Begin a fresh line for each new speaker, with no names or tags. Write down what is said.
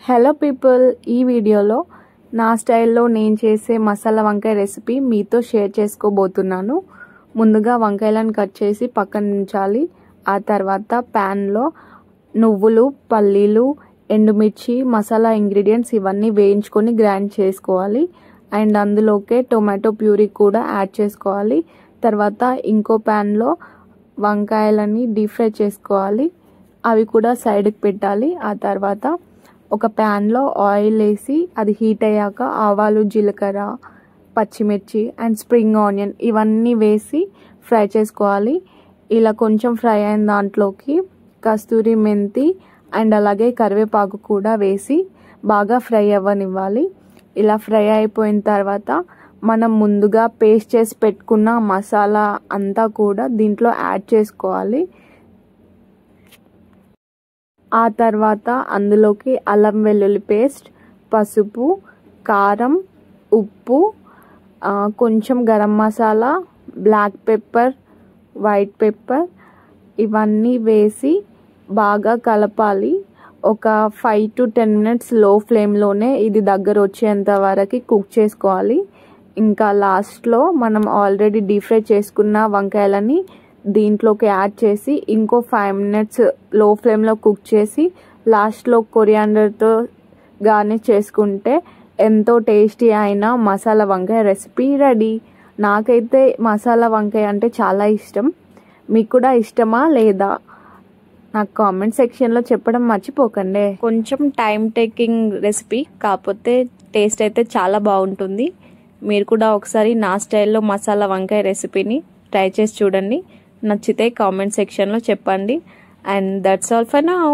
Hello people, ఈ వీడియోలో నా స్టైల్లో నేను చేసే మసాలా వంకాయ రెసిపీ మీతో షేర్ చేసుకోబోతున్నాను. ముందుగా వంకాయలను కట్ చేసి పక్కన ఉంచాలి. ఆ తర్వాత ప్యాన్లో నువ్వులు, పల్లీలు, ఎండుమిర్చి, మసాలా ఇంగ్రీడియంట్స్ ఇవన్నీ వేయించుకొని గ్రైండ్ చేసుకోవాలి. అండ్ అందులోకే టొమాటో ప్యూరీ కూడా యాడ్ చేసుకోవాలి. తర్వాత ఇంకో ప్యాన్లో వంకాయలని డీప్ ఫ్రై చేసుకోవాలి. అవి కూడా సైడ్కి పెట్టాలి. ఆ తర్వాత ఒక ప్యాన్లో ఆయిల్ వేసి అది హీట్ అయ్యాక ఆవాలు, జీలకర్ర, పచ్చిమిర్చి అండ్ స్ప్రింగ్ ఆనియన్ ఇవన్నీ వేసి ఫ్రై చేసుకోవాలి. ఇలా కొంచెం ఫ్రై అయిన దాంట్లోకి కస్తూరి మెంతి అండ్ అలాగే కరివేపాకు కూడా వేసి బాగా ఫ్రై అవ్వనివ్వాలి. ఇలా ఫ్రై అయిపోయిన తర్వాత మనం ముందుగా పేస్ట్ చేసి పెట్టుకున్న మసాలా అంతా కూడా దీంట్లో యాడ్ చేసుకోవాలి. ఆ తర్వాత అందులోకి అల్లం వెల్లుల్లి పేస్ట్, పసుపు, కారం, ఉప్పు, కొంచెం garam masala, black pepper, white pepper ఇవన్నీ వేసి బాగా కలపాలి. ఒక 5 to 10 minutes లో ఫ్లేమ్లోనే ఇది దగ్గర వచ్చేంత వరకు కుక్ చేసుకోవాలి. ఇంకా లాస్ట్లో మనం ఆల్రెడీ డీప్ ఫ్రై చేసుకున్న వంకాయలని దీంట్లోకి యాడ్ చేసి ఇంకో 5 minutes లో ఫ్లేమ్లో కుక్ చేసి లాస్ట్లో కొరియాండర్తో గార్నిష్ చేసుకుంటే ఎంతో టేస్టీ అయిన మసాలా వంకాయ రెసిపీ రెడీ. నాకైతే మసాలా వంకాయ అంటే చాలా ఇష్టం. మీకు కూడా ఇష్టమా లేదా నాకు కామెంట్ సెక్షన్లో చెప్పడం మర్చిపోకండి. కొంచెం టైం టేకింగ్ రెసిపీ, కాకపోతే టేస్ట్ అయితే చాలా బాగుంటుంది. మీరు కూడా ఒకసారి నా స్టైల్లో మసాలా వంకాయ రెసిపీని ట్రై చేసి చూడండి. నచ్చితే కామెంట్ సెక్షన్లో చెప్పండి. And that's all for now.